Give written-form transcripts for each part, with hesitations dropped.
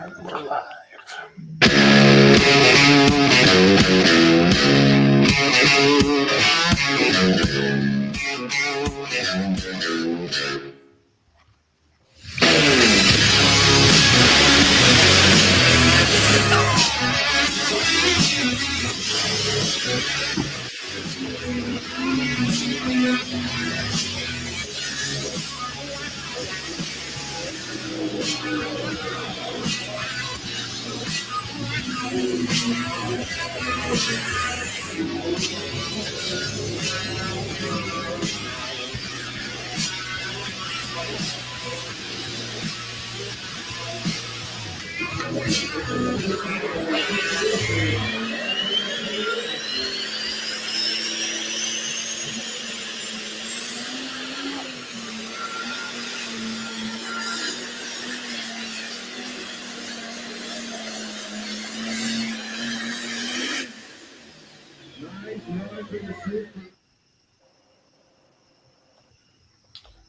We're live.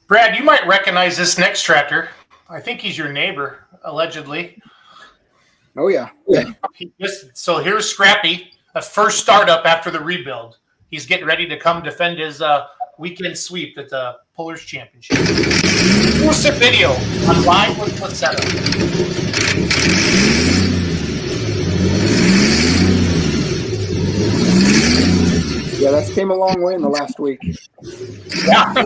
Brad, you might recognize this next tractor. I think he's your neighbor, allegedly. Oh, yeah. So here's Scrappy, the first startup after the rebuild. He's getting ready to come defend his weekend sweep at the Pullers Championship. Here's a video on Live with Lussetto. Yeah, that came a long way in the last week. Yeah. I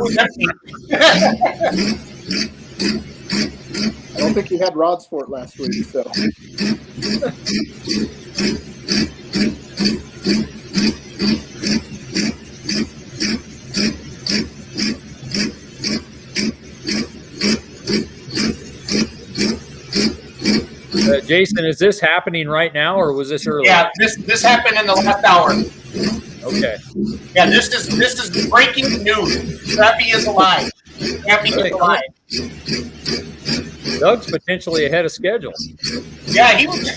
don't think he had rods for it last week, so. Jason, is this happening right now, or was this earlier? Yeah, this happened in the last hour. Okay. Yeah, this is breaking news. Scrappy is alive. Scrappy is alive. Doug's potentially ahead of schedule. Yeah, he was.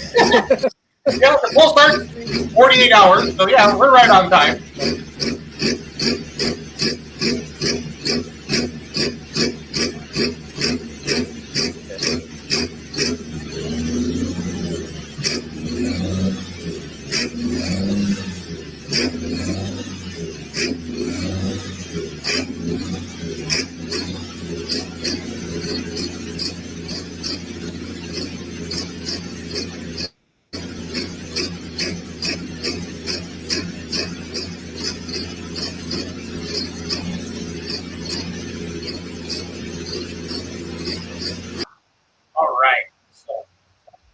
Yeah, the full start 48 hours. So yeah, we're right on time.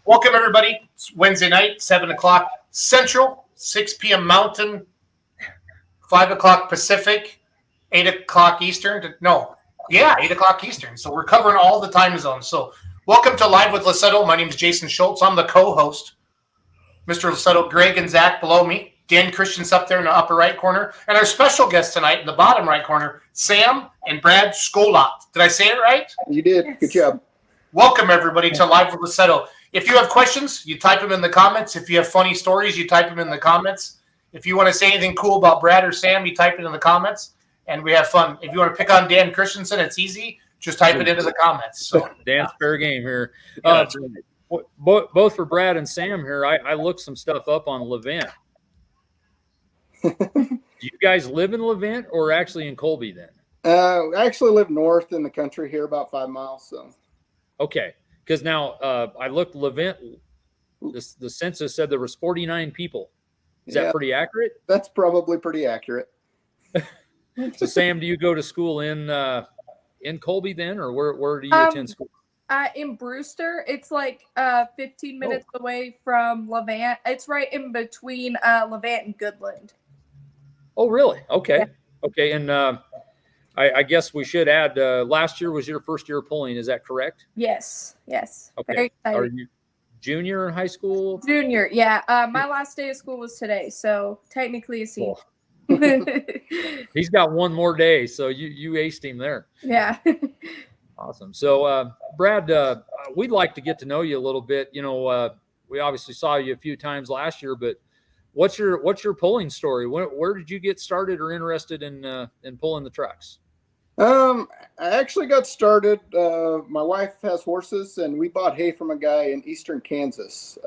Welcome, everybody. It's Wednesday night, 7 o'clock Central, 6 p.m. Mountain, 5 o'clock Pacific, 8 o'clock Eastern. 8 o'clock Eastern. So we're covering all the time zones. So welcome to Live with Lussetto. My name is Jason Schultz. I'm the co-host. Mr. Lussetto, Greg and Zach below me. Dan Christian's up there in the upper right corner. And our special guests tonight in the bottom right corner, Sam and Brad Skolout. Did I say it right? You did. Yes. Good job. Welcome, everybody, to Live with Lussetto. If you have questions, you type them in the comments. If you have funny stories, you type them in the comments. If you want to say anything cool about Brad or Sam, you type it in the comments, and we have fun. If you want to pick on Dan Christensen, it's easy. Just type it into the comments. So Dan's fair game here. Yeah, both for Brad and Sam here, I looked some stuff up on Lavent. Do you guys live in Lavent or actually in Colby then? I actually live north in the country here, about 5 miles. So. Okay. Because now I looked Lavent, the census said there was 49 people. Is that pretty accurate? That's probably pretty accurate. So Sam, do you go to school in Colby then, or where do you attend school? In Brewster. It's like 15 minutes away from Lavent. It's right in between Lavent and Goodland. Oh, really? Okay. Yeah. Okay. And I guess we should add, last year was your first year pulling. Is that correct? Yes. Okay. Very excited. Are you junior in high school? Junior, yeah. My last day of school was today, so technically a senior. He's got one more day, so you aced him there. Yeah. Awesome. So, Brad, we'd like to get to know you a little bit. You know, we obviously saw you a few times last year, but what's your pulling story? Where did you get started or interested in pulling the trucks? I actually got started. My wife has horses, and we bought hay from a guy in eastern Kansas.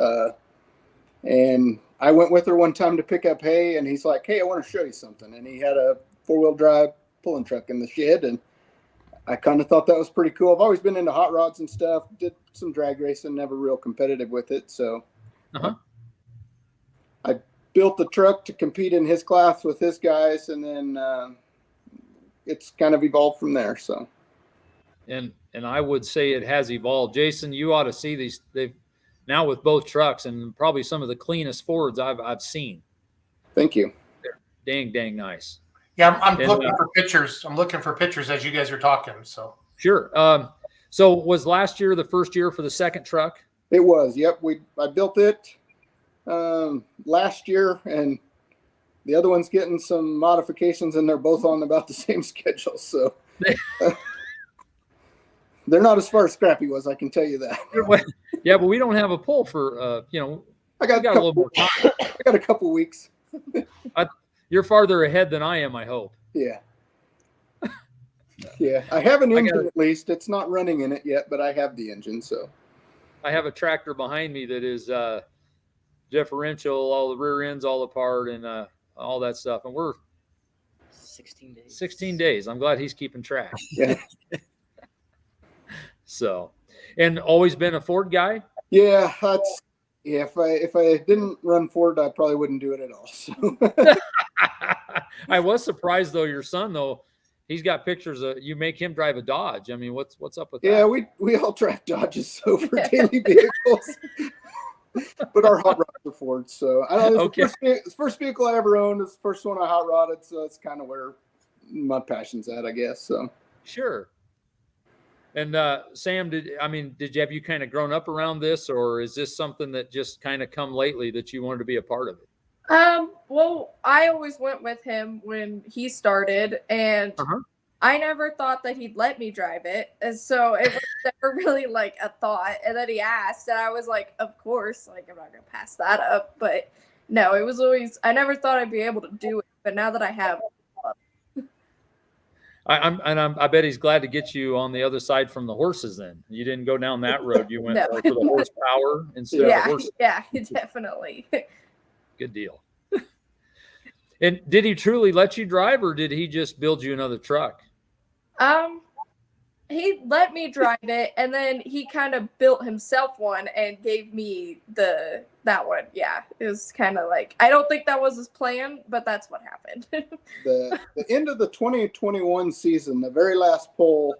And I went with her one time to pick up hay, and he's like, "Hey, I want to show you something." And he had a 4-wheel drive pulling truck in the shed, and I kind of thought that was pretty cool. I've always been into hot rods and stuff. Did some drag racing, never real competitive with it. So I built the truck to compete in his class with his guys, and then it's kind of evolved from there. So, and I would say it has evolved. Jason, you ought to see these. They've now with both trucks, and probably some of the cleanest Fords I've seen. Thank you. They're dang nice. Yeah, I'm looking for pictures. I'm looking for pictures as you guys are talking. So sure. So was last year the first year for the second truck? It was. Yep. I built it last year, and the other one's getting some modifications, and they're both on about the same schedule. So they're not as far as Scrappy was, I can tell you that. Yeah, but we don't have a pull for I got a little more time. I got a couple weeks. You're farther ahead than I am, I hope. Yeah. Yeah. I have an engine at least. It's not running in it yet, but I have the engine. So I have a tractor behind me that is differential, all the rear ends all apart, and all that stuff. And we're 16 days. 16 days. I'm glad he's keeping track. yeah. So, and always been a Ford guy? Yeah, if I didn't run Ford, I probably wouldn't do it at all. So. I was surprised though. Your son though, he's got pictures of you make him drive a Dodge. I mean, what's up with that? Yeah, we all drive Dodges so for daily vehicles, but our hot rods are Fords. So I don't know. Okay. The first vehicle I ever owned. It's the first one I hot rodded, so that's kind of where my passion's at, I guess. So sure. And Sam, did you kind of grown up around this, or is this something that just kind of come lately that you wanted to be a part of it? Well, I always went with him when he started, and I never thought that he'd let me drive it. And so it was never really like a thought. And then he asked, and I was like, of course, like I'm not going to pass that up. But no, it was always, I never thought I'd be able to do it. But now that I have, I bet he's glad to get you on the other side from the horses. Then you didn't go down that road. You went for the horsepower instead of the horses. Yeah, definitely. Good deal. And did he truly let you drive, or did he just build you another truck? He let me drive it, and then he kind of built himself one and gave me that one. Yeah, it was kind of like, I don't think that was his plan, but that's what happened. the end of the 2021 season, the very last poll,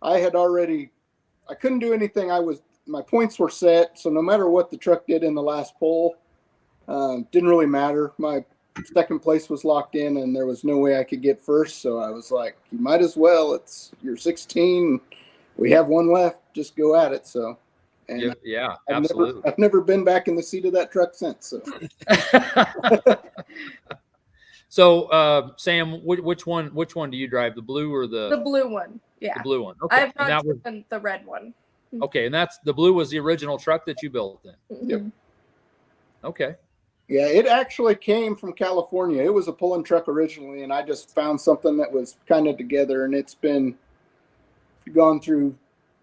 I couldn't do anything. My points were set, so no matter what the truck did in the last poll, didn't really matter. My second place was locked in, and there was no way I could get first. So I was like, you might as well. You're 16. We have one left. Just go at it. So, and yeah, absolutely. I've never been back in the seat of that truck since. So, so Sam, which one do you drive? The blue or the blue one? Yeah, the blue one. Okay, I've not driven the red one. Okay, and the blue was the original truck that you built then. Yep. Okay. Yeah, it actually came from California. It was a pulling truck originally, and I just found something that was kind of together, and it's been gone through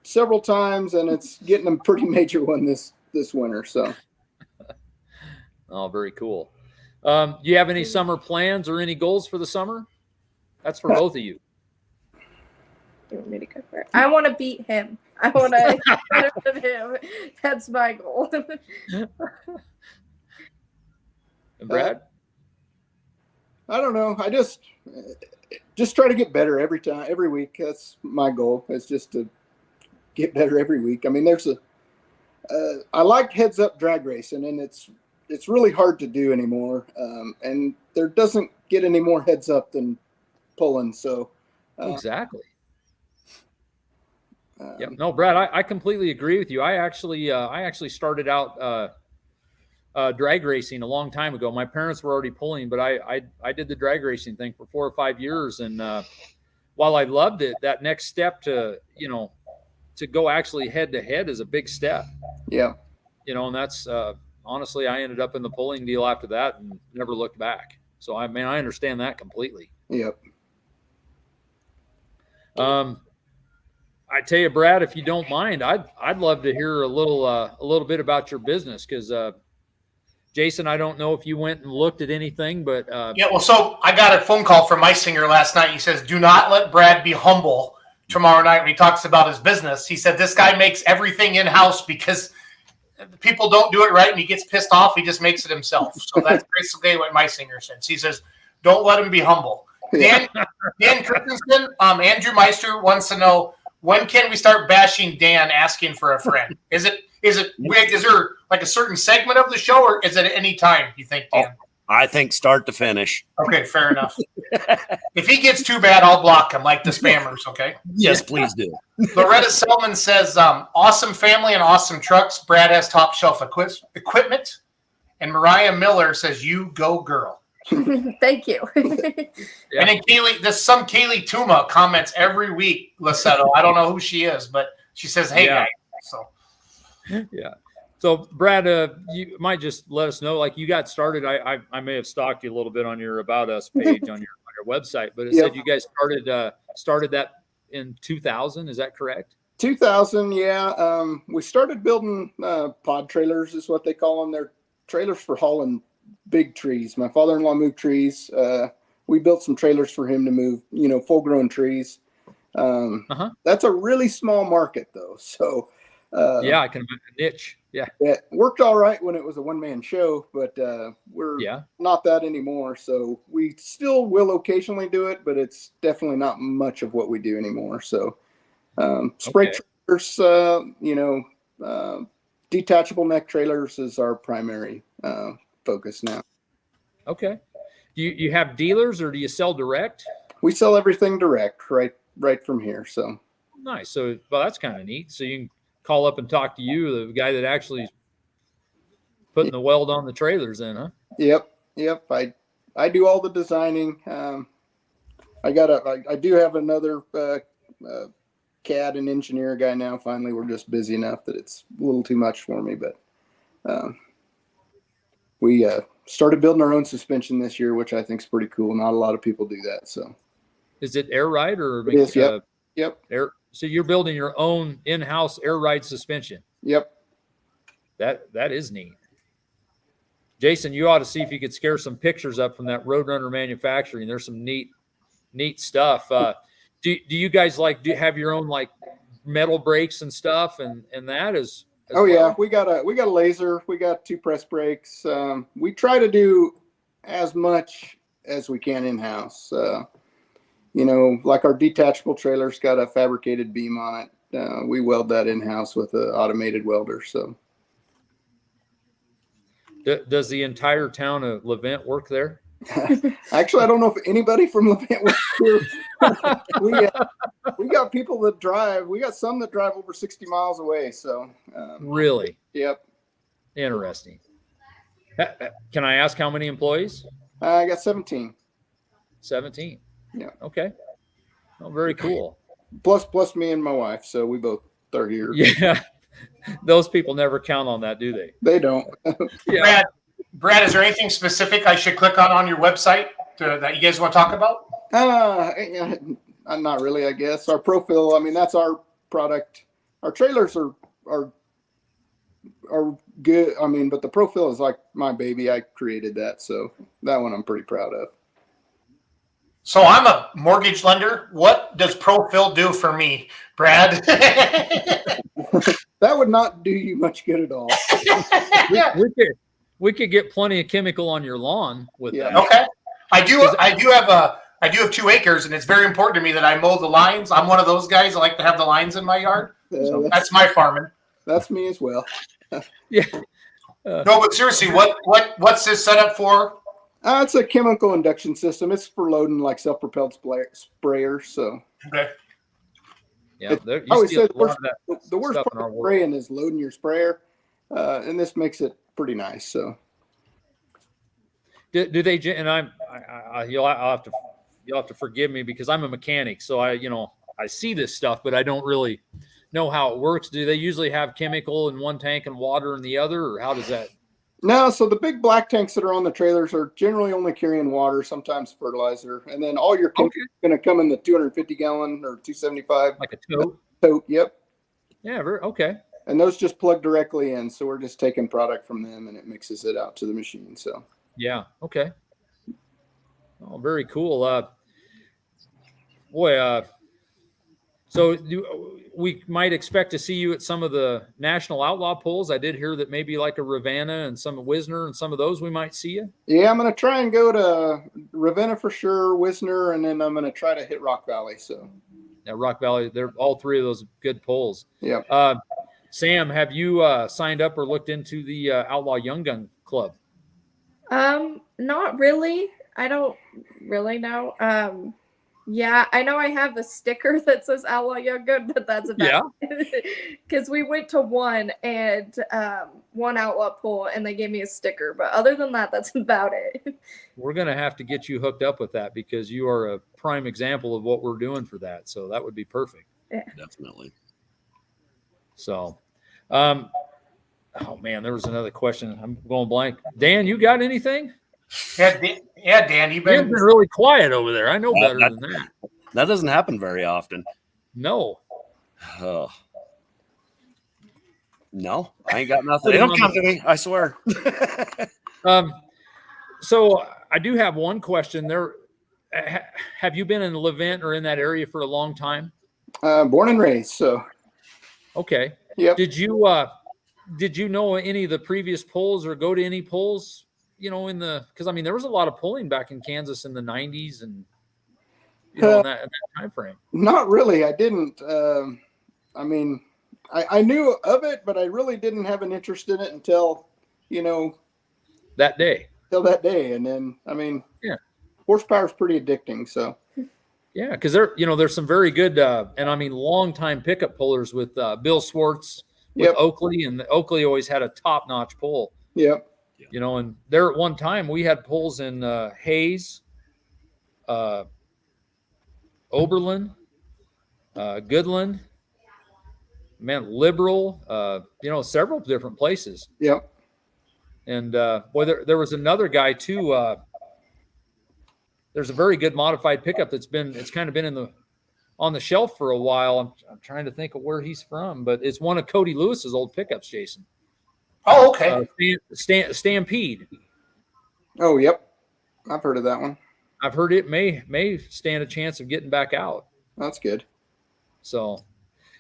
several times, and it's getting a pretty major one this winter. So, oh, very cool. Do you have any summer plans or any goals for the summer? That's for both of you. You want me to go for it? I want to beat him. I want to beat him. That's my goal. And Brad? I don't know. I just try to get better every week. That's my goal. Is just to get better every week. I mean, I like heads up drag racing, and it's really hard to do anymore. And there doesn't get any more heads up than pulling. So exactly. Yeah. No, Brad, I completely agree with you. I actually started out drag racing a long time ago. My parents were already pulling, but I did the drag racing thing for 4 or 5 years. And while I loved it, that next step to go actually head to head is a big step. Yeah. And that's honestly, I ended up in the pulling deal after that and never looked back. So I understand that completely. Yep. I tell you, Brad, if you don't mind, I'd love to hear a little bit about your business, because Jason, I don't know if you went and looked at anything, but Yeah, well, so I got a phone call from my singer last night. He says, "Do not let Brad be humble tomorrow night when he talks about his business." He said this guy makes everything in house because people don't do it right, and he gets pissed off. He just makes it himself. So that's basically what my singer says. He says, "Don't let him be humble." Dan Christensen, Andrew Meister wants to know, when can we start bashing Dan asking for a friend? Is there like a certain segment of the show, or is it at any time, you think, Dan? I think start to finish. Okay, fair enough. If he gets too bad, I'll block him like the spammers, okay? Yes, please do. Loretta Selman says, awesome family and awesome trucks. Brad has top shelf equipment. And Mariah Miller says, you go girl. Thank you. Yeah. And then Kaylee Tuma comments every week, Lussetto. I don't know who she is, but she says, hey, guys. So, yeah. So, Brad, you might just let us know, like, you got started. I may have stalked you a little bit on your About Us page on your website, but it said you guys started that in 2000. Is that correct? 2000, yeah. We started building pod trailers, is what they call them. They're trailers for hauling big trees. My father-in-law moved trees. We built some trailers for him to move, full-grown trees. That's a really small market, though. So, yeah, I can imagine a niche. Yeah. It worked all right when it was a one-man show, but we're not that anymore. So we still will occasionally do it, but it's definitely not much of what we do anymore. So spray trailers, detachable neck trailers is our primary focus now. Okay. Do you have dealers, or do you sell direct? We sell everything direct, right from here. So nice. So, well, that's kind of neat. So you can call up and talk to you, the guy that actually is putting the weld on the trailers in, huh? Yep. I do all the designing. I do have another CAD and engineer guy now. Finally, we're just busy enough that it's a little too much for me, but we started building our own suspension this year, which I think is pretty cool. Not a lot of people do that. So is it air ride or? It is, yep. Air. So you're building your own in-house air ride suspension. Yep. That is neat. Jason, you ought to see if you could scare some pictures up from that Roadrunner manufacturing. There's some neat stuff. Do you guys have your own like metal brakes and stuff and that is? Oh well? Yeah, we got a laser. We got 2 press brakes. We try to do as much as we can in-house. Like our detachable trailer's got a fabricated beam on it. We weld that in-house with an automated welder. So, does the entire town of Lavent work there? Actually, I don't know if anybody from Lavent works here. We got people that drive. We got some that drive over 60 miles away. So, really? Yep. Interesting. Can I ask how many employees? I got 17. 17. Yeah. Okay. Oh, very cool. Plus me and my wife, so we both are here. Yeah. Those people never count on that, do they? They don't. Yeah. Brad, is there anything specific I should click on your website that you guys want to talk about? Not really, I guess. Our Profil, I mean, that's our product. Our trailers are good. I mean, but the Profil is like my baby. I created that, so that one I'm pretty proud of. So I'm a mortgage lender. What does Profil do for me, Brad? That would not do you much good at all. We could get plenty of chemical on your lawn with that. Okay. I do have 2 acres, and it's very important to me that I mow the lines. I'm one of those guys. I like to have the lines in my yard. So that's my farming. That's me as well. Yeah. No, but seriously, what's this set up for? It's a chemical induction system. It's for loading like self-propelled sprayers. So okay. Yeah, I always say the worst part of spraying is loading your sprayer, and this makes it pretty nice. So, do they? And you'll have to forgive me because I'm a mechanic, so I see this stuff, but I don't really know how it works. Do they usually have chemical in one tank and water in the other, or how does that? No, so the big black tanks that are on the trailers are generally only carrying water, sometimes fertilizer, and then all your chemicals are going to come in the 250 gallon or 275 Like a tote. tote. Yep. Yeah. Okay. And those just plug directly in, so we're just taking product from them, and it mixes it out to the machine. So. Yeah. Okay. Oh, very cool. Boy. So we might expect to see you at some of the national outlaw pulls. I did hear that maybe like a Ravenna and some Wisner and some of those we might see you. Yeah, I'm going to try and go to Ravenna for sure, Wisner, and then I'm going to try to hit Rock Valley. So. Yeah, Rock Valley. They're all three of those good pulls. Yeah. Sam, have you signed up or looked into the Outlaw Young Gun Club? Not really. I don't really know. Yeah, I know I have a sticker that says Outlaw Young Gun, but that's about it. Because we went to one outlaw pull and they gave me a sticker. But other than that, that's about it. We're going to have to get you hooked up with that because you are a prime example of what we're doing for that. So that would be perfect. Yeah. Definitely. So, oh man, there was another question. I'm going blank. Dan, you got anything? Yeah, Dan, you've Dan's been really quiet over there. I know better than that. That doesn't happen very often. No. No, I ain't got nothing. They don't come to me, I swear. So I do have one question there. Have you been in Lavent or in that area for a long time? Born and raised. So. Okay. Yep. Did you know any of the previous polls or go to any polls? You know, because I mean, there was a lot of polling back in Kansas in the 90s and in that time frame. Not really. I didn't. I mean, I knew of it, but I really didn't have an interest in it until, that day. And then, I mean, yeah, horsepower is pretty addicting. So. Yeah, because there's some very good and I mean long-time pickup pullers with Bill Swartz with Oakley, and Oakley always had a top-notch pull. Yep. And there at one time we had pulls in Hayes, Oberlin, Goodland, Liberal, several different places. Yep. And boy, there was another guy too. There's a very good modified pickup it's kind of been on the shelf for a while. I'm trying to think of where he's from, but it's one of Cody Lewis's old pickups, Jason. Oh, okay. Stampede. Oh, yep. I've heard of that one. I've heard it may stand a chance of getting back out. That's good. So,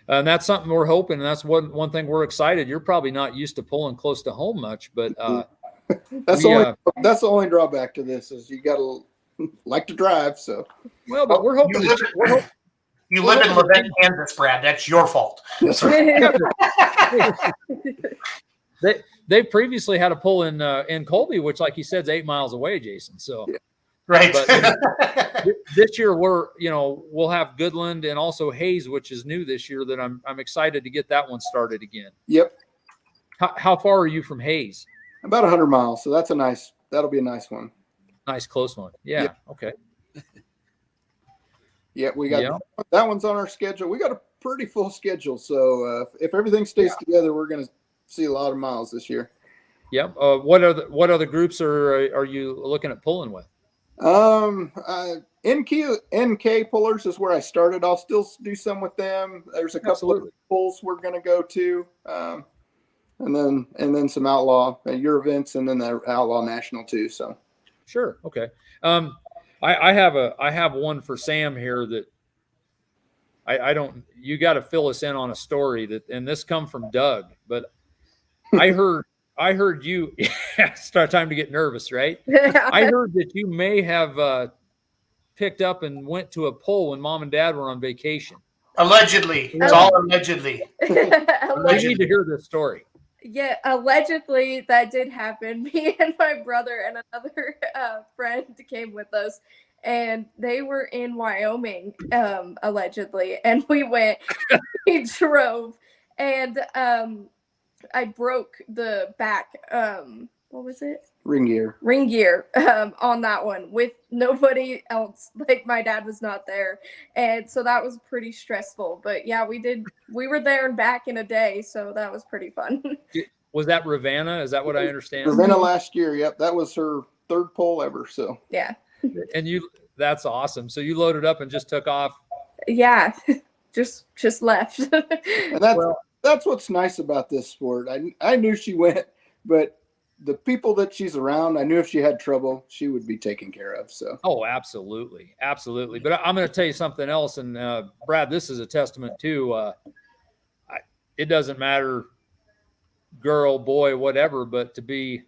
and that's something we're hoping. And that's one thing we're excited. You're probably not used to pulling close to home much, but that's the only drawback to this is you got to like to drive. So, well, but we're hoping you live in Lavent, Kansas, Brad. That's your fault. That's right. They previously had a pull in Colby, which, like you said, is 8 miles away, Jason. So, right. But this year we'll have Goodland and also Hayes, which is new this year. That I'm excited to get that one started again. Yep. How far are you from Hayes? About 100 miles. So that'll be a nice one. Nice close one. Yeah. Yep. Okay. Yeah, we got that one's on our schedule. We got a pretty full schedule. So if everything stays together, we're going to see a lot of miles this year. Yep. What other groups are you looking at pulling with? NK pullers is where I started. I'll still do some with them. There's a couple of pulls we're going to go to, and then some outlaw your events, and then the outlaw national too. So sure, okay. I have one for Sam here that I don't. You got to fill us in on a story and this come from Doug, but I heard you. Start time to get nervous, right? I heard that you may have picked up and went to a pull when Mom and Dad were on vacation. Allegedly, it's all allegedly. I need to hear this story. Yeah, allegedly that did happen. Me and my brother and another friend came with us, and they were in Wyoming, allegedly. And we drove, and I broke the back, what was it? Ring gear on that one with nobody else. Like my dad was not there. And so that was pretty stressful. But yeah, we were there and back in a day. So that was pretty fun. Was that Ravenna? Is that what I understand? Ravenna last year. Yep, that was her third pole ever. So Yeah. And that's awesome. So you loaded up and just took off. Yeah. just left. and that's what's nice about this sport. I knew she went, but the people that she's around, I knew if she had trouble, she would be taken care of. So Oh, absolutely, absolutely. But I'm going to tell you something else, and Brad, this is a testament too. It doesn't matter, girl, boy, whatever, but to be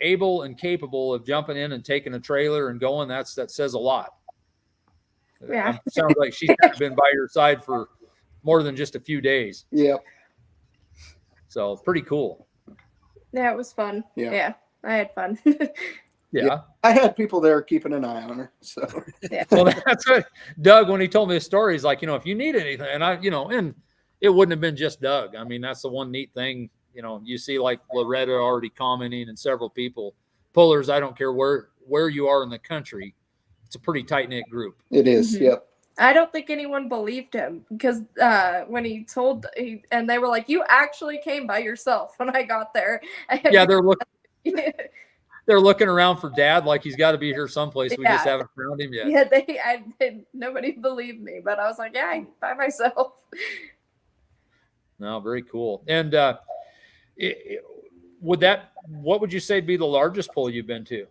able and capable of jumping in and taking a trailer and going, that says a lot. Yeah. Sounds like she's been by your side for more than just a few days. yeah, So pretty cool. Yeah, it was fun. Yeah. I had fun. Yeah. I had people there keeping an eye on her. So Yeah. Well, that's what Doug, when he told me the story, he's like, if you need anything, and and it wouldn't have been just Doug. I mean, that's the one neat thing. You see like Loretta already commenting and several people, pullers. I don't care where you are in the country. It's a pretty tight knit group. it is. Mhm. Yep. I don't think anyone believed him because when he told, and they were like, "You actually came by yourself." When I got there, Yeah, they're looking around for Dad, like he's got to be here someplace. We just Yeah. haven't found him yet. Yeah, nobody believed me, but I was like, "Yeah, I'm by myself." No, very cool. And what would you say would be the largest pull you've been to?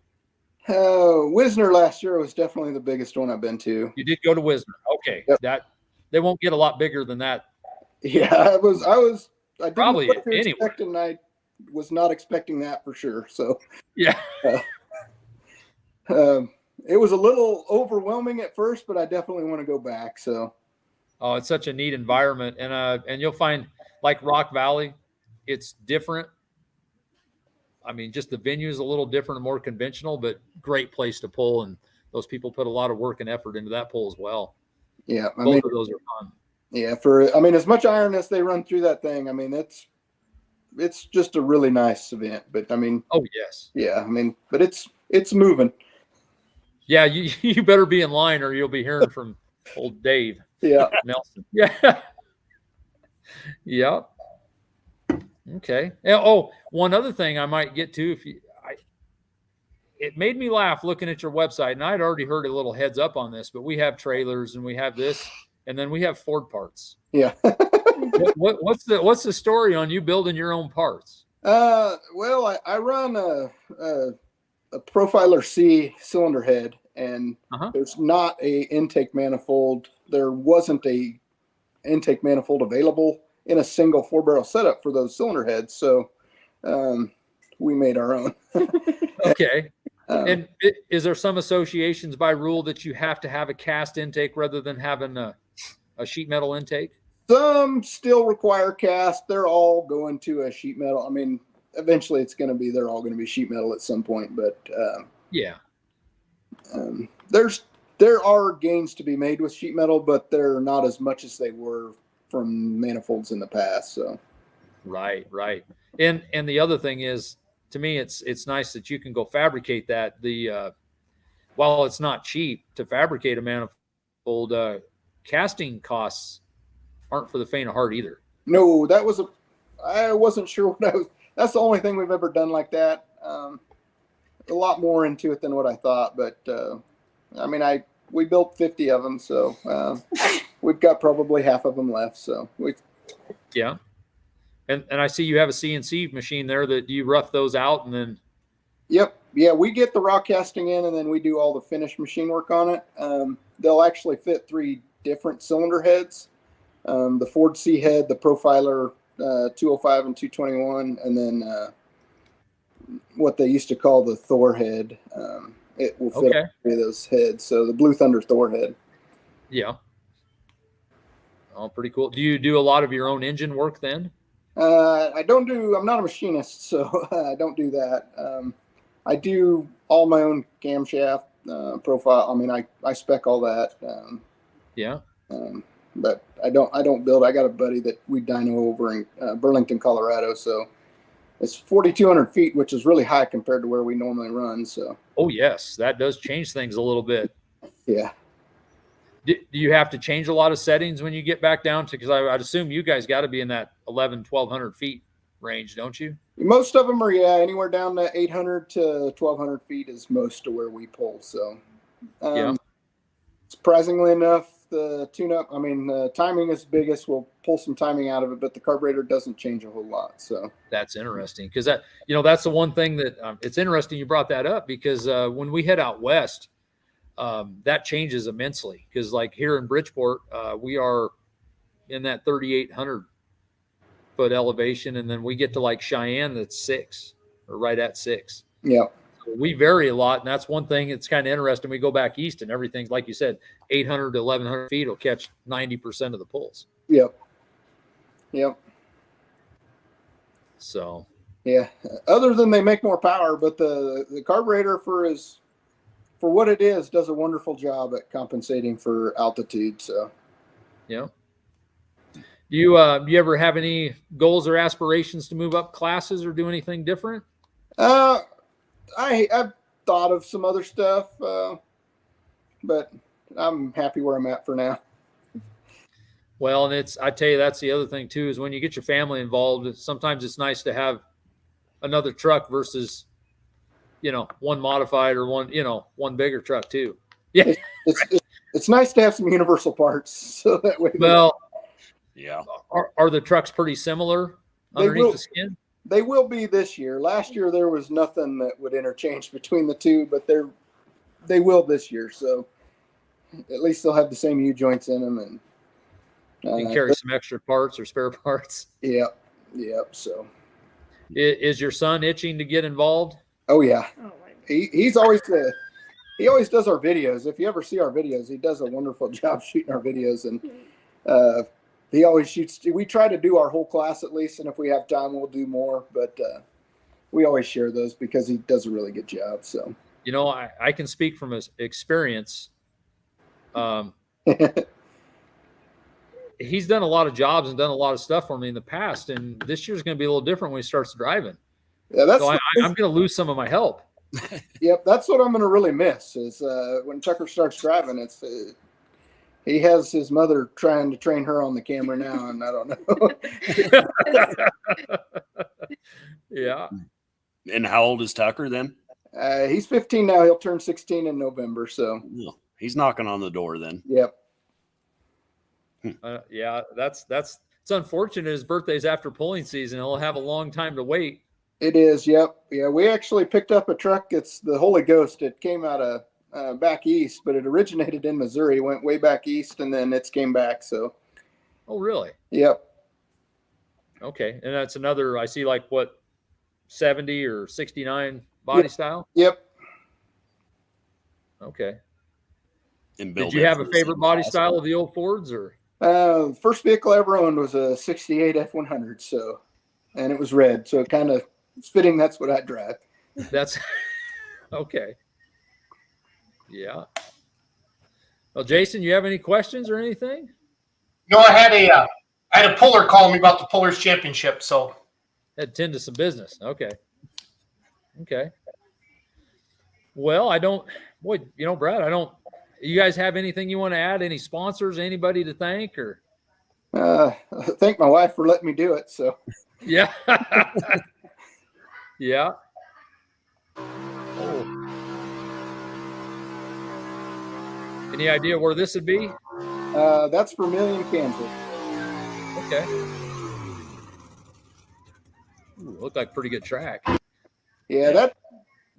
Wisner last year was definitely the biggest one I've been to. You did go to Wisner. Okay. Yep. They won't get a lot bigger than that. Yeah, I didn't Probably know what to anywhere. expect, and I was not expecting that for sure. So Yeah. it was a little overwhelming at first, but I definitely want to go back. So Oh, it's such a neat environment. And you'll find like Rock Valley, it's different. I mean, just the venue is a little different and more conventional, but great place to pull. And those people put a lot of work and effort into that pull as well. yeah, Both of those are fun. Yeah, as much iron as they run through that thing, I mean, it's just a really nice event. But I mean, Oh, yes. yeah, I mean, but it's moving. Yeah, you better be in line or you'll be hearing from old Dave Yeah. Nelson. Yeah. Yep. Okay. Oh, one other thing I might get to, it made me laugh looking at your website, and I'd already heard a little heads up on this, but we have trailers and we have this, and then we have Ford parts. Yeah. What's the story on you building your own parts? Well, I run a Profiler C cylinder head, and there's not a intake manifold. There wasn't a intake manifold available in a single 4-barrel setup for those cylinder heads. So we made our own. Okay. And is there some associations by rule that you have to have a cast intake rather than having a sheet metal intake? Some still require cast. They're all going to a sheet metal. I mean, eventually they're all going to be sheet metal at some point, but yeah. There are gains to be made with sheet metal, but they're not as much as they were from manifolds in the past. So Right. And the other thing is, to me, it's nice that you can go fabricate that. While it's not cheap to fabricate a manifold, casting costs aren't for the faint of heart either. no, I wasn't sure that's the only thing we've ever done like that. A lot more into it than what I thought, but I mean, we built 50 of them, so we've got probably half of them left. So Yeah. And I see you have a CNC machine there that you rough those out and then. Yep. Yeah, we get the raw casting in, and then we do all the finished machine work on it. They'll actually fit 3 different cylinder heads: the Ford C head, the Profiler 205 and 221, and then what they used to call the Thor head. It will fit all 3 of those heads. So the Blue Thunder Thor head. Yeah. Oh, pretty cool. Do you do a lot of your own engine work then? I'm not a machinist, so I don't do that. I do all my own camshaft profile. I mean, I spec all that. Yeah. But I don't build. I got a buddy that we dyno over in Burlington, Colorado. So it's 4,200 feet, which is really high compared to where we normally run. So. Oh yes, that does change things a little bit. Yeah. Do you have to change a lot of settings when you get back down to, because I'd assume you guys got to be in that 1,100, 1,200 feet range, don't you? Most of them are, anywhere down to 800 to 1,200 feet is most of where we pull. So, surprisingly enough, the tune-up, the timing is biggest. We'll pull some timing out of it, but the carburetor doesn't change a whole lot. So that's interesting because that's the one thing that it's interesting you brought that up because when we head out west, that changes immensely because like here in Bridgeport, we are in that 3,800 foot elevation, and then we get to like Cheyenne, that's 6 or right at 6. Yeah. We vary a lot, and that's one thing that's kind of interesting. We go back east, and everything's like you said, 800 to 1,100 feet will catch 90% of the pulls. Yep. So. Yeah. Other than they make more power, but the carburetor for what it is does a wonderful job at compensating for altitude. So. Yeah. You ever have any goals or aspirations to move up classes or do anything different? I've thought of some other stuff, but I'm happy where I'm at for now. Well, and I tell you, that's the other thing too, is when you get your family involved, sometimes it's nice to have another truck versus, one modified or one bigger truck too. Yeah. It's nice to have some universal parts. So that way. Well, yeah. Are the trucks pretty similar underneath the skin? They will be this year. Last year there was nothing that would interchange between the two, but they will this year. So at least they'll have the same U joints in them, and you can carry some extra parts or spare parts. Yep. So is your son itching to get involved? Oh yeah. He's always he always does our videos. If you ever see our videos, he does a wonderful job shooting our videos, and he always shoots. We try to do our whole class at least, and if we have time, we'll do more. But we always share those because he does a really good job. So I can speak from his experience. He's done a lot of jobs and done a lot of stuff for me in the past, and this year's going to be a little different when he starts driving. Yeah, so I'm going to lose some of my help. Yep, that's what I'm going to really miss is when Tucker starts driving. It's he has his mother trying to train her on the camera now, and I don't know. Yeah. And how old is Tucker then? He's 15 now. He'll turn 16 in November. So he's knocking on the door then. Yep. Yeah, it's unfortunate. His birthday's after pulling season. He'll have a long time to wait. It is. Yep. Yeah, we actually picked up a truck. It's the Holy Ghost. It came out of back east, but it originated in Missouri, went way back east, and then it's came back. So. Oh, really? Yep. Okay, and that's another. I see, like what, 70 or 69 body style. Yep. Okay. Did you have a favorite body style of the old Fords, or? First vehicle I ever owned was a 68 F100. So, and it was red. So it kind of it's fitting. That's what I drive. That's okay. Yeah. Well, Jason, you have any questions or anything? No, I had a puller call me about the Pullers Championship. So had tend to some business. Okay. Well, Brad, you guys have anything you want to add? Any sponsors, anybody to thank, or? Thank my wife for letting me do it. So. Yeah. Yeah. Oh. Any idea where this would be? That's Vermilion, Kansas. Okay. Ooh, looked like pretty good track. Yeah,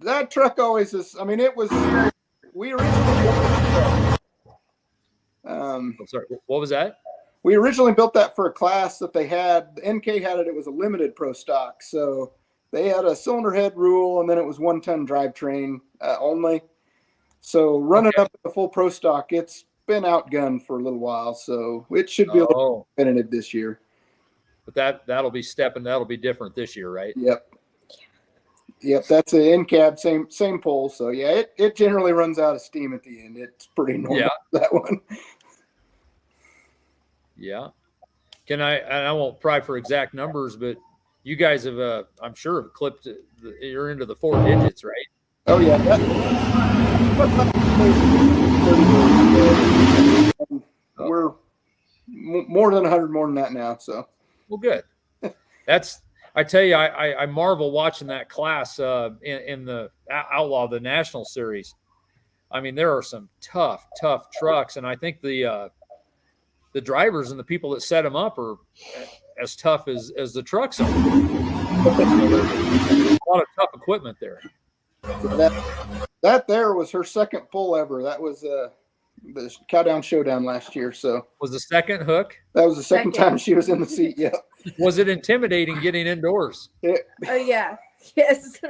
that truck always is. I mean, it was. We originally built it. Sorry, what was that? We originally built that for a class that they had. The NK had it. It was a limited pro stock, so they had a cylinder head rule, and then it was 1-ton drivetrain only. So running up to the full pro stock, it's been outgunned for a little while, so it should be a little competitive this year. But that'll be different this year, right? Yep, that's an in-cab, same pole. So yeah, it generally runs out of steam at the end. It's pretty normal, that one. Yeah. I won't pry for exact numbers, but you guys have, I'm sure, have clipped. You're into the 4 digits, right? Oh yeah. We're more than 100 more than that now. So. Well, good. I tell you, I marvel watching that class in the Outlaw, the National Series. I mean, there are some tough trucks, and I think the drivers and the people that set them up are as tough as the trucks are. A lot of tough equipment there. That there was her second pull ever. That was the Cowdown Showdown last year. So was the second hook? That was the second time she was in the seat. Yeah. Was it intimidating getting indoors? Yeah. Yes.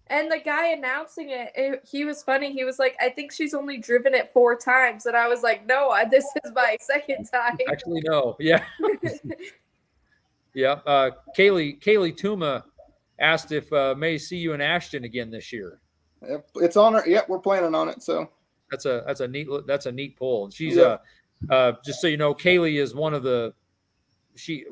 And the guy announcing it, he was funny. He was like, I think she's only driven it 4 times. And I was like, no, this is my second time. Actually, no. Yeah. Yeah. Kaylee Tuma asked if May see you in Ashton again this year. It's on her. Yep, we're planning on it. So that's a neat pull. And she's just so you know, Kaylee is one of the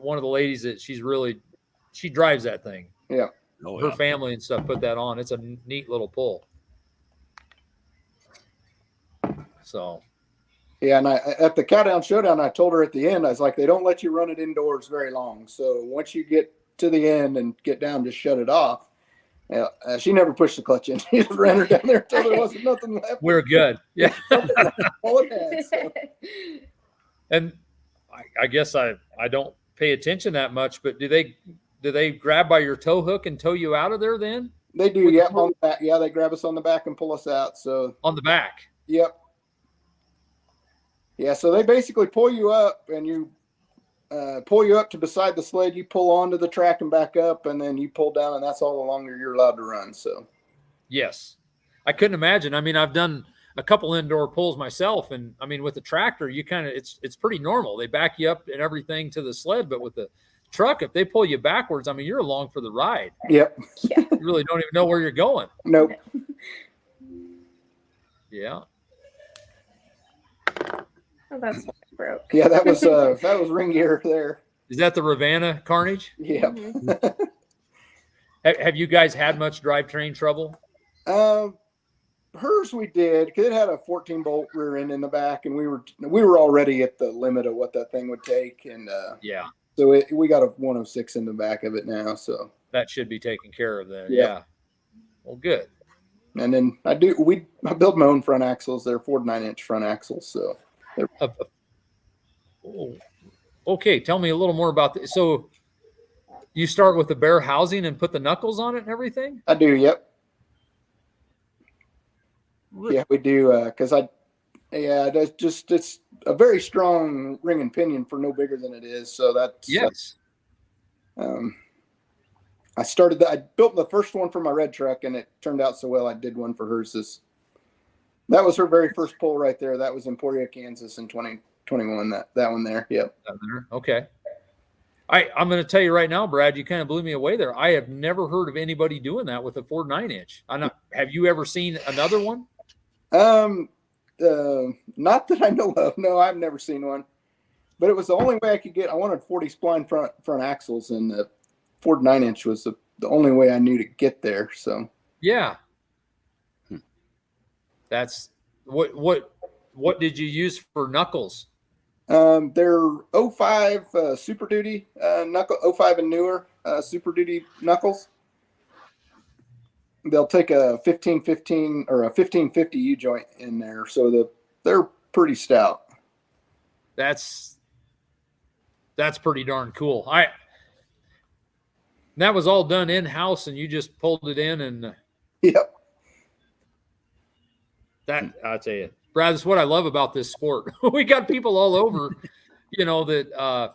ladies that she drives that thing. Yeah. Her family and stuff put that on. It's a neat little pull. So yeah, and at the Cowdown Showdown, I told her at the end, I was like, they don't let you run it indoors very long. So once you get to the end and get down, just shut it off. She never pushed the clutch in. She just ran her down there until there wasn't nothing left. We're good. Yeah. All it had, so. And I guess I don't pay attention that much, but do they grab by your tow hook and tow you out of there then? They do, yeah. On the back. Yeah, they grab us on the back and pull us out. So on the back. Yep. Yeah, so they basically pull you up and you pull you up to beside the sled, you pull onto the track and back up, and then you pull down, and that's all the longer you're allowed to run. So yes. I couldn't imagine. I mean, I've done a couple indoor pulls myself, and I mean with the tractor, you kind of it's pretty normal. They back you up and everything to the sled, but with the truck, if they pull you backwards, I mean you're along for the ride. Yep. Yeah. You really don't even know where you're going. Nope. Yeah. Oh, that's broke. Yeah, that was ring gear there. Is that the Ravenna Carnage? Yeah. Mm-hmm. Have you guys had much drivetrain trouble? Hers we did, because it had a 14-bolt rear end in the back, and we were already at the limit of what that thing would take, and yeah. So we got a 106 in the back of it now, so that should be taken care of there. Yeah. Yeah. Well, good. And then I build my own front axles. They're 4 to 9-inch front axles, so. Okay, tell me a little more about this. So you start with the bare housing and put the knuckles on it and everything? I do, yep. Yeah, we do, because it's a very strong ring and pinion for no bigger than it is. So that's yes. I built the first one for my red truck, and it turned out so well. I did one for hers. That was her very first pull right there. That was in Emporia, Kansas in 2021. That one there. Yep. Okay. I'm going to tell you right now, Brad, you kind of blew me away there. I have never heard of anybody doing that with a 4 9-inch. Have you ever seen another one? Not that I know of. No, I've never seen one. But it was the only way I could get. I wanted 40 spline front axles, and the 4 9-inch was the only way I knew to get there. So yeah. That's what did you use for knuckles? They're 05 Super Duty knuckle, 05 and newer Super Duty knuckles. They'll take a 1515 or a 1550 U joint in there, so they're pretty stout. That's pretty darn cool. That was all done in house, and you just pulled it in, and yep. That I'll tell you, Brad, that's what I love about this sport. We got people all over, that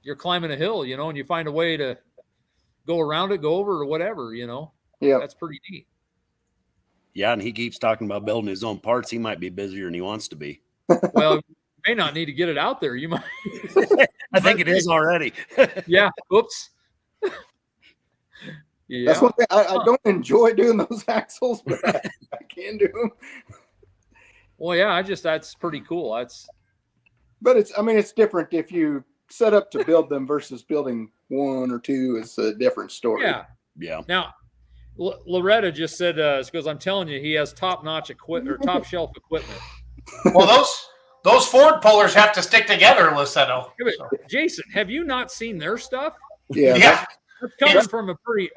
you're climbing a hill, and you find a way to go around it, go over, or whatever, Yeah, that's pretty neat. Yeah, and he keeps talking about building his own parts. He might be busier than he wants to be. Well, you may not need to get it out there. You might. I think it is already. Yeah. Oops. Yeah. That's one thing. I don't enjoy doing those axles, but I can do them. Well, yeah, that's pretty cool. But it's different if you set up to build them versus building 1 or 2 is a different story. Yeah. Yeah. Now, Loretta just said, because I'm telling you, he has top-notch equipment or top-shelf equipment. Well, those Ford pullers have to stick together, Lussetto. Jason, have you not seen their stuff? Yeah, Yeah. That's coming from a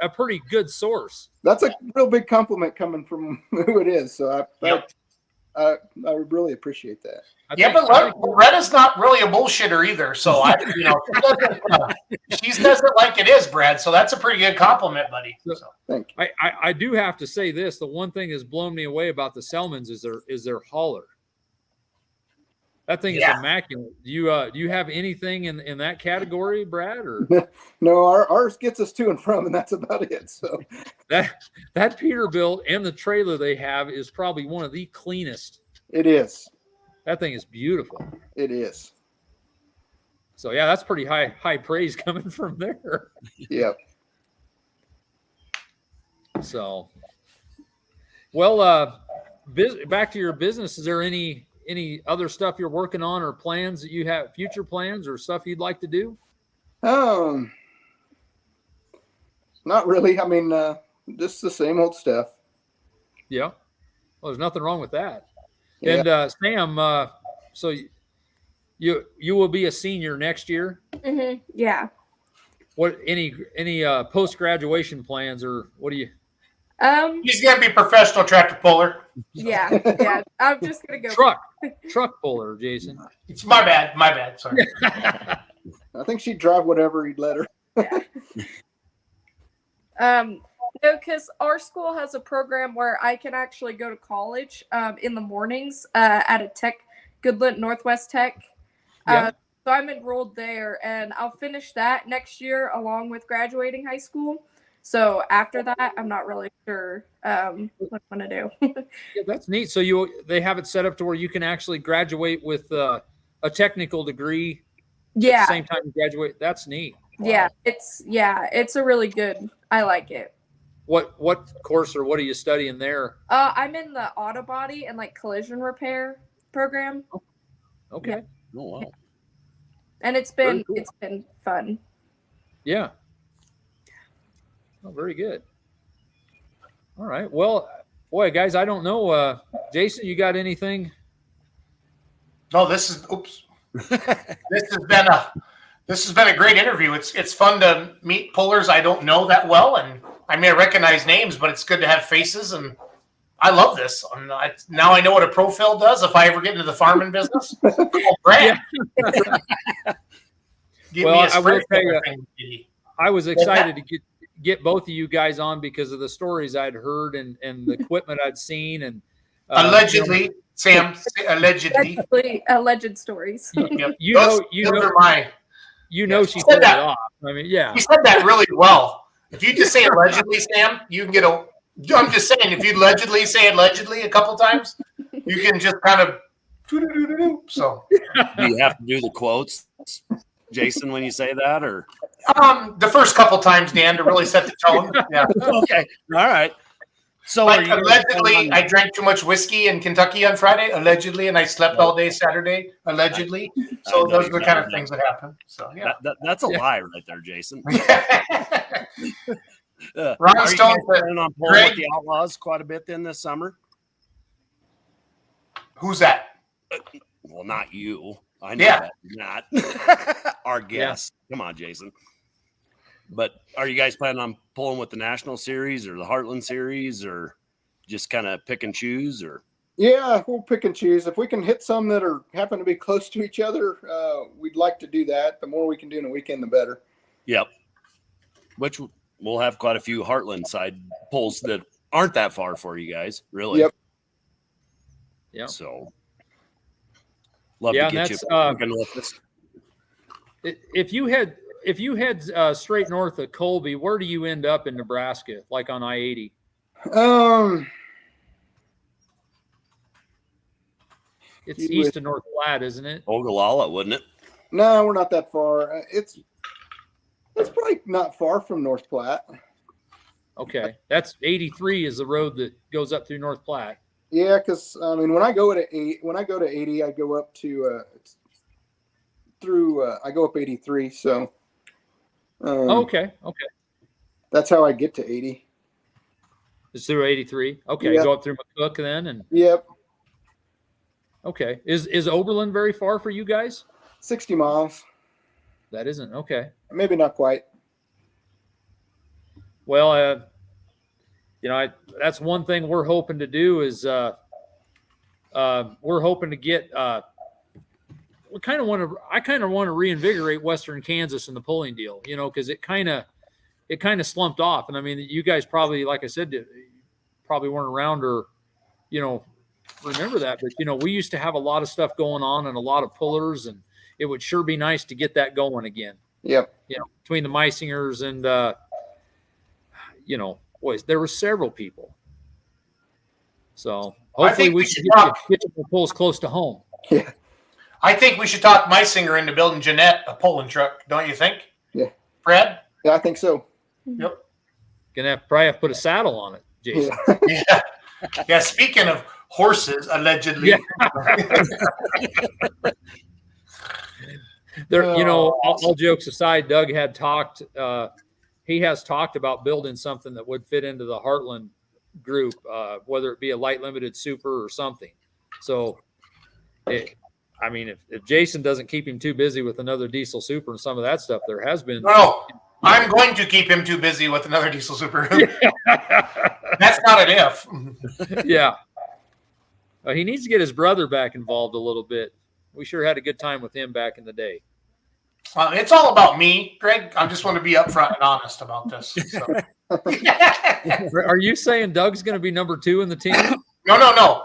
pretty good source. that's a real big compliment coming from who it is. So Yep. I would really appreciate that. Yeah, but Loretta's not really a bullshitter either. So she says it like it is, Brad. So that's a pretty good compliment, buddy. So. Thank you. I do have to say this. The one thing that's blown me away about the Selmans is their hauler. That thing is immaculate. Do you have anything in that category, Brad? Or No, ours gets us to and from, and that's about it. So that Peterbilt and the trailer they have is probably one of the cleanest. it is. That thing is beautiful. It is. So yeah, that's pretty high praise coming from there. Yep. So, well, back to your business. Is there any other stuff you're working on or plans that you have, future plans or stuff you'd like to do? Not really. I mean, just the same old stuff. Yeah. Well, there's nothing wrong with that. Yeah. And Sam, so you will be a senior next year. Mm-hmm. Yeah. What any post graduation plans or what do you? He's gonna be professional tractor puller. Yeah. I'm just gonna go truck puller, Jason. It's my bad. Sorry. I think she'd drive whatever he'd let her. No, because our school has a program where I can actually go to college in the mornings at a tech, Goodland Northwest Tech. So I'm enrolled there, and I'll finish that next year along with graduating high school. So after that, I'm not really sure what I'm going to do. Yeah, that's neat. So they have it set up to where you can actually graduate with a technical degree. At the same time you graduate. That's neat. Wow. Yeah, it's a really good. I like it. What course or what are you studying there? I'm in the auto body and like collision repair program. Okay. Yeah. Oh wow. And it's been fun. Yeah. Oh, very good. All right. Well, boy, guys, I don't know. Jason, you got anything? No, this has been a great interview. It's fun to meet pullers I don't know that well, and I may recognize names, but it's good to have faces, and I love this. Now I know what a profile does if I ever get into the farming business. Oh, Brad. Give me a I will spray tell you, thing. I was excited to get both of you guys on because of the stories I'd heard and the equipment I'd seen and allegedly, Sam, allegedly. Alleged stories. Yep. You know she said pulled it that. off. I mean, yeah. You said that really well. If you just say allegedly, Sam, you can get a. I'm just saying, if you allegedly say allegedly a couple times, you can just kind of. So. Do you have to do the quotes, Jason, when you say that, or? The first couple times, Dan, to really set the tone. Yeah. Okay. All right. So like allegedly, I drank too much whiskey in Kentucky on Friday. Allegedly, and I slept all day Saturday. Allegedly. So those are the kind of things that happen. So yeah, that's a lie right there, Jason. Ron Stone planning on pulling with the Outlaws quite a bit then this summer. Who's that? Well, not you. I know that. Not our guest. Yeah. Come on, Jason. But are you guys planning on pulling with the National Series or the Heartland Series, or just kind of pick and choose? Or yeah, we'll pick and choose. If we can hit some that happen to be close to each other, we'd like to do that. The more we can do in a weekend, the better. Yep. Which we'll have quite a few Heartland side pulls that aren't that far for you guys, really. Yep. Yeah. So love to get you working with us. If you head straight north of Colby, where do you end up in Nebraska? Like on I-80? It's east of North Platte, isn't it? Ogallala, wouldn't it? No, we're not that far. It's probably not far from North Platte. Okay, that's 83 is the road that goes up through North Platte. Yeah, because I mean, when I go to 80, I go up to I go up 83. So. Okay. That's how I get to 80. It's through 83. Okay, yep. Go up through McCook then, and yep. Okay, is Oberlin very far for you guys? 60 miles. That isn't okay. Maybe not quite. Well, that's one thing we're hoping to do is we're hoping to get. I kind of want to reinvigorate Western Kansas in the pulling deal, because it kind of slumped off. And I mean, you guys probably, like I said, probably weren't around or, remember that. But, we used to have a lot of stuff going on and a lot of pullers, and it would sure be nice to get that going again. Yep. Between the Meissingers and, boys, there were several people. So hopefully we should get the pulls close to home. Yeah. I think we should talk Meisinger into building Jeanette a pulling truck. Don't you think? Yeah. Fred? Yeah, I think so. Yep. Gonna probably have to put a saddle on it, Jason. Yeah. Yeah. Speaking of horses, allegedly. Yeah. All jokes aside, Doug had talked. He has talked about building something that would fit into the Heartland group, whether it be a light limited super or something. So, if Jason doesn't keep him too busy with another diesel super and some of that stuff, there has been. No, I'm going to keep him too busy with another diesel super. That's not an if. Yeah. He needs to get his brother back involved a little bit. We sure had a good time with him back in the day. It's all about me, Greg. I just want to be upfront and honest about this. So. Are you saying Doug's going to be number 2 in the team? No.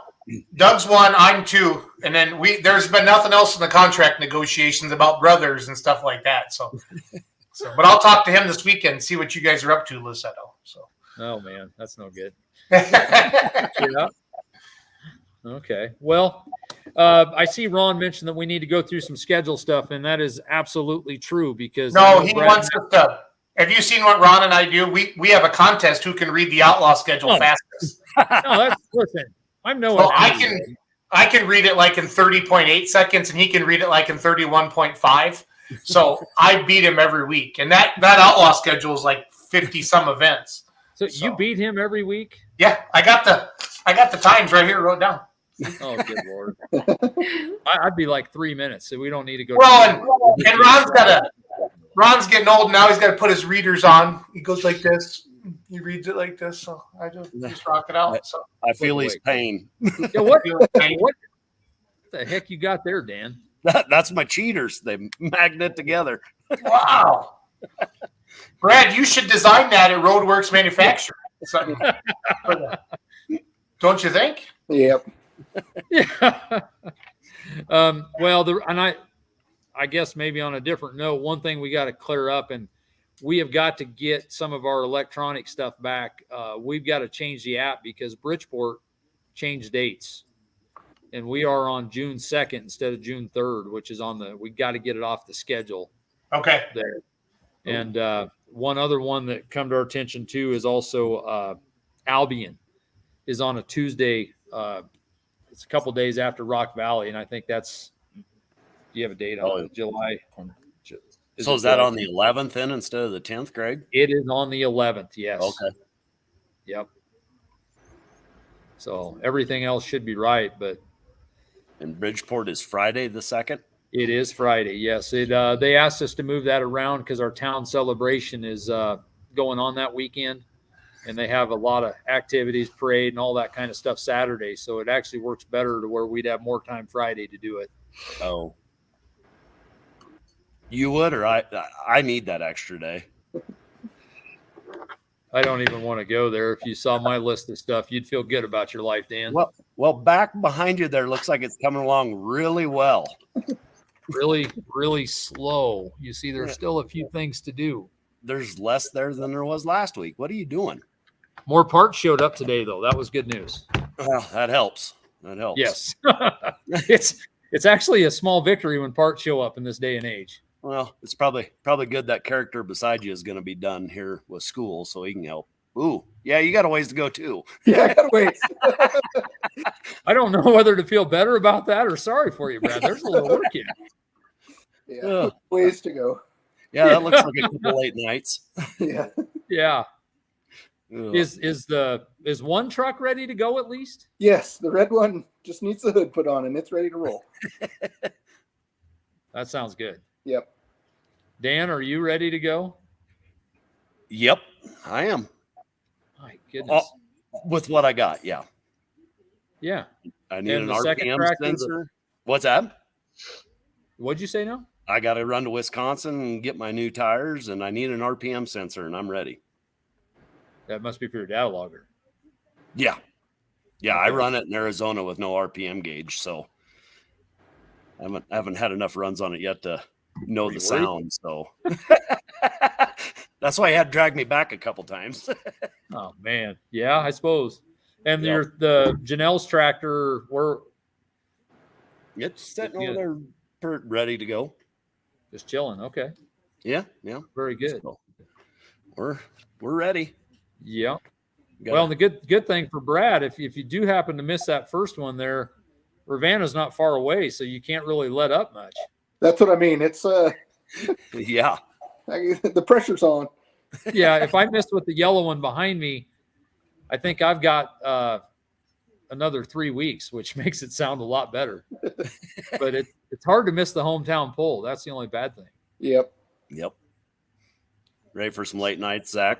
Doug's 1, I'm 2, and then there's been nothing else in the contract negotiations about brothers and stuff like that. So but I'll talk to him this weekend and see what you guys are up to, Lussetto. So. Oh man, that's no good. Yeah. Okay. Well, I see Ron mentioned that we need to go through some schedule stuff, and that is absolutely true because he wants us to. Have you seen what Ron and I do? We have a contest who can read the outlaw schedule fastest. No, listen. I'm no. So I can read it like in 30.8 seconds, and he can read it like in 31.5. So I beat him every week, and that outlaw schedule is like 50 some events. So you beat him every week? Yeah, I got the times right here wrote down. Oh, good Lord. I'd be like 3 minutes, so we don't need to go. Well, and Ron's getting old now. He's got to put his readers on. He goes like this. He reads it like this. So I just rock it out. So I feel his pain. Yeah, what the heck you got there, Dan? That's my cheaters. They magnet together. Wow. Brad, you should design that at Roadworks Manufacturing. Don't you think? Yep. Yeah. I guess maybe on a different note, one thing we got to clear up, and we have got to get some of our electronic stuff back. We've got to change the app because Bridgeport changed dates, and we are on June 2nd instead of June 3rd, which is we got to get it off the schedule. Okay. There. And one other one that come to our attention too is also Albion is on a Tuesday. It's a couple days after Rock Valley, and I think that's. Do you have a date on July? So is that on the 11th then instead of the 10th, Greg? It is on the 11th. Yes. Okay. Yep. So everything else should be right, but. And Bridgeport is Friday the 2nd. It is Friday. Yes. They asked us to move that around because our town celebration is going on that weekend, and they have a lot of activities, parade, and all that kind of stuff Saturday. So it actually works better to where we'd have more time Friday to do it. Oh. You would, or I need that extra day. I don't even want to go there. If you saw my list of stuff, you'd feel good about your life, Dan. Well, back behind you there looks like it's coming along really well. Really, really slow. You see, there's still a few things to do. There's less there than there was last week. What are you doing? More parts showed up today, though. That was good news. Well, that helps. That helps. Yes. It's actually a small victory when parts show up in this day and age. Well, it's probably good that character beside you is going to be done here with school, so he can help. Ooh, yeah, you got a ways to go too. Yeah, I got a ways. I don't know whether to feel better about that or sorry for you, Brad. There's a little work in. Yeah, ways to go. Yeah, that looks like a couple late nights. Yeah. Yeah. Is one truck ready to go at least? Yes, the red one just needs the hood put on and it's ready to roll. That sounds good. Yep. Dan, are you ready to go? Yep, I am. goodness. With what I got, yeah. Yeah. I need And an the second RPM tractor, sensor. What's that? What'd you say now? I got to run to Wisconsin and get my new tires, and I need an RPM sensor, and I'm ready. That must be for your data logger. Yeah. Yeah, I Okay. run it in Arizona with no RPM gauge, so I haven't had enough runs on it yet to know the sound. So that's why I had to drag me back a couple times. Oh man, yeah, I suppose. And Yep. the Janelle's tractor, we're It's sitting over there, ready to go. just chilling. Okay, Yeah, very good. So we're ready. Yeah. Well, and the good thing for Brad, if you do happen to miss that first one there, Ravenna's not far away, so you can't really let up much. That's what I mean. It's Yeah. the pressure's on. Yeah, if I missed with the yellow one behind me, I think I've got another 3 weeks, which makes it sound a lot better. But it's hard to miss the hometown pull. That's the only bad thing. Yep. Ready for some late nights, Zach?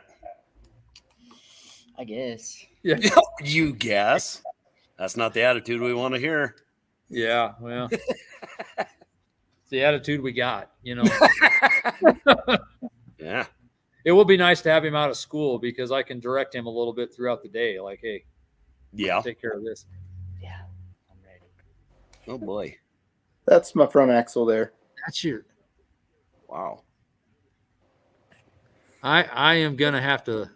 I guess. Yeah. You guess. That's not the attitude we want to hear. Yeah, well, it's the attitude we got, you know. Yeah. It will be nice to have him out of school because I can direct him a little bit throughout the day. Like, hey, Yeah. take care of this. Yeah, I'm ready. Oh boy. That's my front axle there. That's your. Wow. I am gonna have to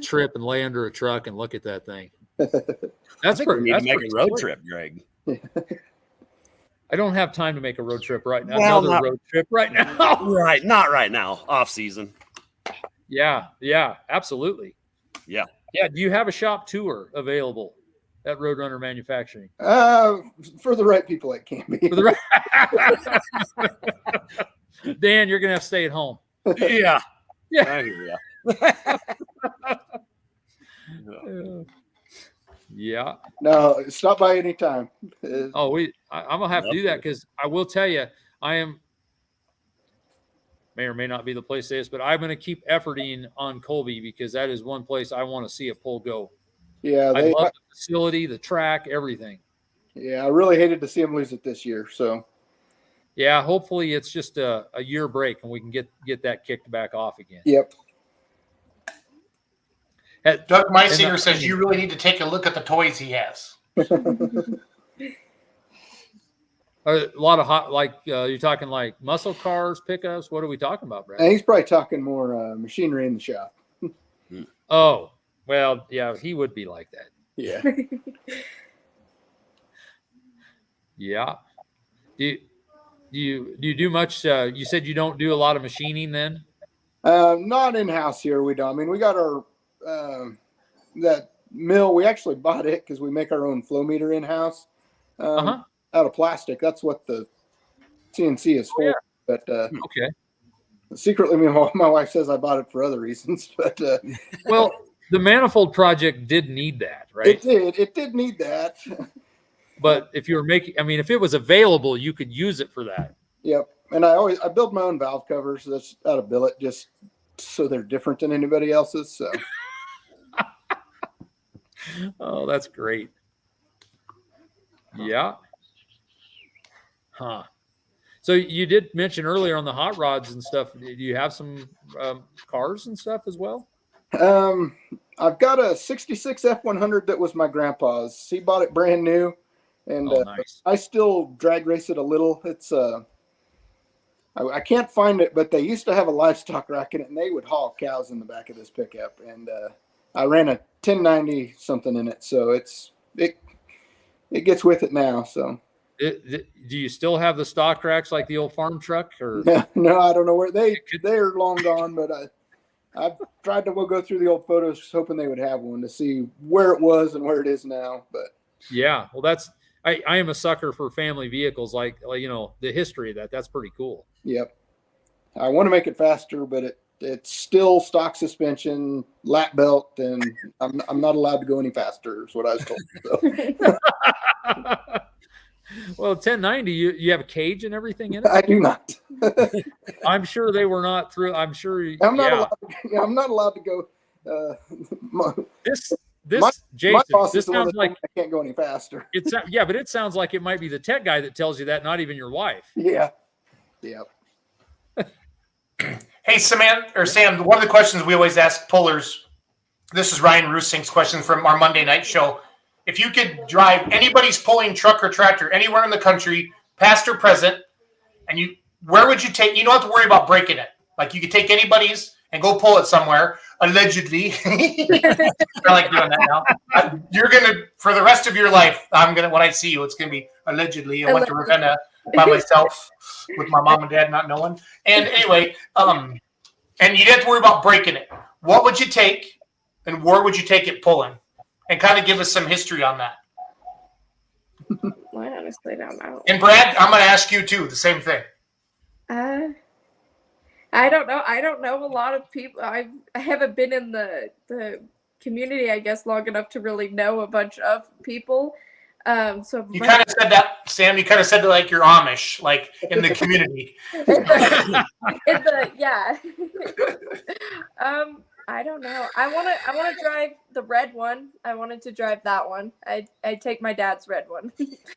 trip and lay under a truck and look at that thing. That's We pretty. need That's to make pretty a road slick. trip, Greg. I don't have time to make a road trip right now. Well, Another road trip right now. Right. Not right now. Off season. Yeah, absolutely. Yeah. Yeah. Do you have a shop tour available at Roadrunner Manufacturing? For the right people, it can be. For the Dan, you're gonna have to stay at home. Yeah. Yeah. I hear ya. Yeah. No, stop by anytime. Oh, I'm gonna have to do that because I will tell you, may or may not be the place to say this, but I'm gonna keep efforting on Colby because that is one place I want to see a pull go. Yeah, I love the facility, the track, everything. Yeah, I really hated to see them lose it this year. So yeah, hopefully it's just a year break and we can get that kicked back off again. Yep. Doug Meisinger says you really need to take a look at the toys he has. A lot of hot, like you're talking like muscle cars, pickups. What are we talking about, Brad? And he's probably talking more machinery in the shop. Oh, well, yeah, he would be like that. Yeah. Yeah. Do you do much? You said you don't do a lot of machining then? Not in house here. We don't. I mean, we got our that mill. We actually bought it because we make our own flow meter in house out of plastic. That's what the CNC is for. Yeah. But Okay. secretly, my wife says I bought it for other reasons. But Well, the manifold project did need that, right? It did need that. But if you were making, I mean, if it was available, you could use it for that. Yep. And I build my own valve covers. That's out of billet, just so they're different than anybody else's. So. Oh, that's great. Yeah. Huh. So you did mention earlier on the hot rods and stuff. Do you have some cars and stuff as well? I've got a 66 F100 that was my grandpa's. He bought it brand new. And nice. I still drag race it a little. It's I can't find it, but they used to have a livestock rack in it, and they would haul cows in the back of this pickup. And I ran a 1090 something in it, so it gets with it now. So Do you still have the stock racks like the old farm truck? Or no, I don't know where they're long gone. But I've tried to go through the old photos, hoping they would have one to see where it was and where it is now. But yeah, well, I am a sucker for family vehicles, like you know, the history of that. That's pretty cool. Yep. I want to make it faster, but it's still stock suspension, lap belt, and I'm not allowed to go any faster is what I was told. So. Well, 1090, you have a cage and everything in it? I do not. I'm sure they were not through. I'm sure. I'm not allowed to go. This my Jason, boss this is the one sounds that like told me I can't go any faster. yeah, but it sounds like it might be the tech guy that tells you that, not even your wife. Yeah. Hey, Samantha or Sam, one of the questions we always ask pullers. This is Ryan Rusink's question from our Monday night show. If you could drive anybody's pulling truck or tractor anywhere in the country, past or present, and where would you take? You don't have to worry about breaking it. Like you could take anybody's and go pull it somewhere. Allegedly, I like doing that now. You're gonna, for the rest of your life, when I see you, it's gonna be allegedly. I went to Ravenna by myself with my mom and dad not knowing. And anyway, and you didn't have to worry about breaking it. What would you take, and where would you take it pulling? And kind of give us some history on that. I honestly don't know. And Brad, I'm going to ask you too, the same thing. I don't know. I don't know a lot of people. I haven't been in the community, I guess, long enough to really know a bunch of people. So you kind of said that, Sam. You kind of said that like you're Amish, like in the community. Yeah. I don't know. I want to drive the red one. I wanted to drive that one. I'd take my dad's red one.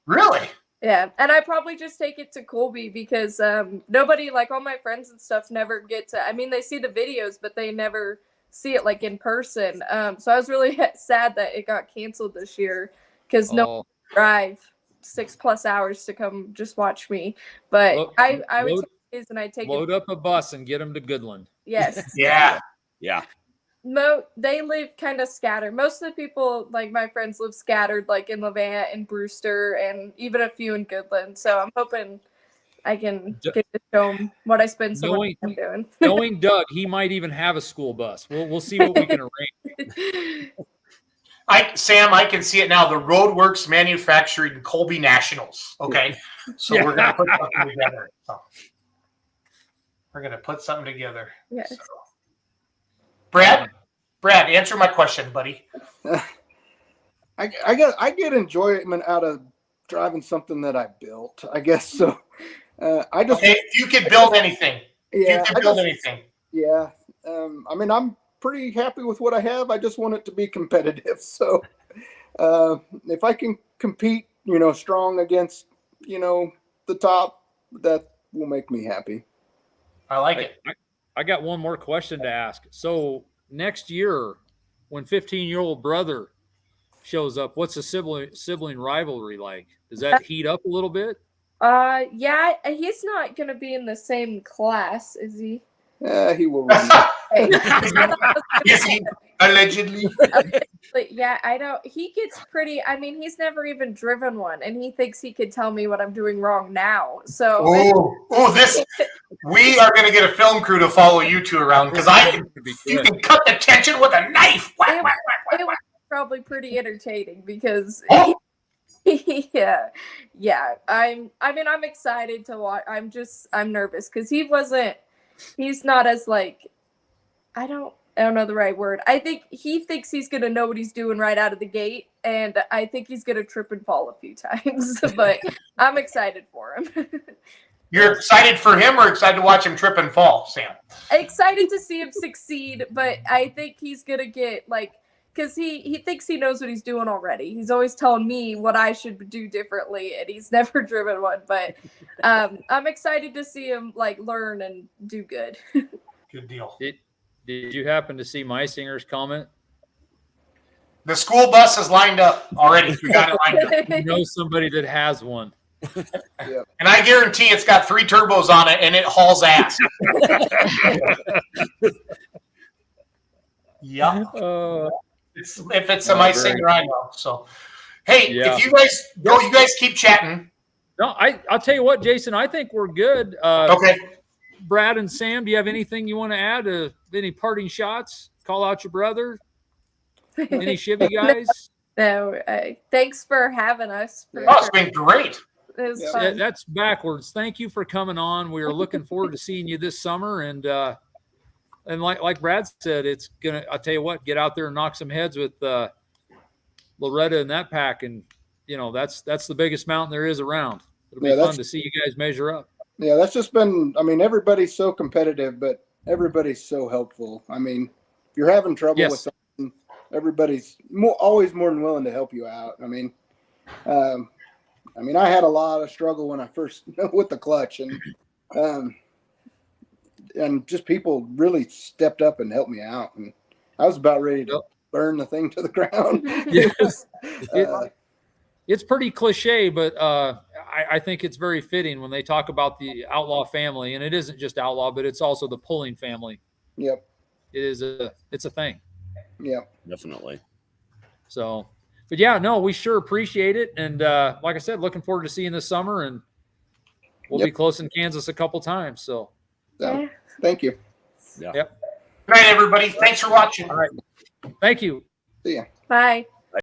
Really? Yeah, and I probably just take it to Colby because nobody, like all my friends and stuff, never get to. I mean, they see the videos, but they never see it like in person. So I was really sad that it got canceled this year because no one could drive 6+ hours to come just watch me. But I would take his and I'd take load up a bus and get them to Goodland. Yes. Yeah. They live kind of scattered. Most of the people, like my friends, live scattered, like in Lavent and Brewster, and even a few in Goodland. So I'm hoping I can get to show them what I spend so much time doing. Knowing Doug, he might even have a school bus. We'll see what we can arrange. Sam, I can see it now. The Roadworks Manufacturing Colby Nationals. Okay, so we're gonna put something together. So we're gonna put something together. Yes. So. Brad, answer my question, buddy. I get enjoyment out of driving something that I built, I guess. So if you could build anything. Yeah, anything. Yeah. I mean, I'm pretty happy with what I have. I just want it to be competitive. So if I can compete, strong against, the top, that will make me happy. I like it. I got one more question to ask. So next year, when 15-year-old brother shows up, what's the sibling rivalry like? Does that heat up a little bit? Yeah, he's not gonna be in the same class, is he? He will. Is he? Allegedly. Yeah, I don't. He gets pretty. I mean, he's never even driven one, and he thinks he could tell me what I'm doing wrong now. So, we are going to get a film crew to follow you two around because you can cut the tension with a knife. It was probably pretty entertaining because. Yeah. I'm excited to watch. I'm nervous because he's not as like. I don't know the right word. I think he thinks he's going to know what he's doing right out of the gate. And I think he's going to trip and fall a few times, but I'm excited for him. You're excited for him or excited to watch him trip and fall, Sam? Excited to see him succeed, but I think he's going to get because he thinks he knows what he's doing already. He's always telling me what I should do differently, and he's never driven one, but I'm excited to see him learn and do good. Good deal. Did you happen to see Meisinger's comment? The school bus is lined up already. We got it lined up. You know somebody that has one. Yeah. And I guarantee it's got 3 turbos on it and it hauls ass. Yeah. If it's a Meisinger, I know. So, hey, if you guys go, you guys keep chatting. No, I'll tell you what, Jason, I think we're good. Okay. Brad and Sam, do you have anything you want to add? Any parting shots? Call out your brother? Any Chevy guys? No, thanks for having us. It's been great. It was fun. That's backwards. Thank you for coming on. We are looking forward to seeing you this summer. And like Brad said, it's gonna. I'll tell you what, get out there and knock some heads with Loretta and that pack, and that's the biggest mountain there is around. It'll be fun to see you guys measure up. Yeah, that's just been. I mean, everybody's so competitive, but everybody's so helpful. I mean, you're having trouble Yes. with something, everybody's always more than willing to help you out. I mean, I had a lot of struggle when I first with the clutch, and just people really stepped up and helped me out, and I was about ready to burn the thing to the ground. Yes. It's pretty cliche, but I think it's very fitting when they talk about the outlaw family, and it isn't just outlaw, but it's also the pulling family. Yep. It's a thing. Yep. Definitely. So, but yeah, no, we sure appreciate it. And like I said, looking forward to seeing this summer, and we'll be close in Kansas a couple times. So, thank you. Yeah. Yep. Good night, everybody. Thanks for watching. All right. Thank you. See ya. Bye.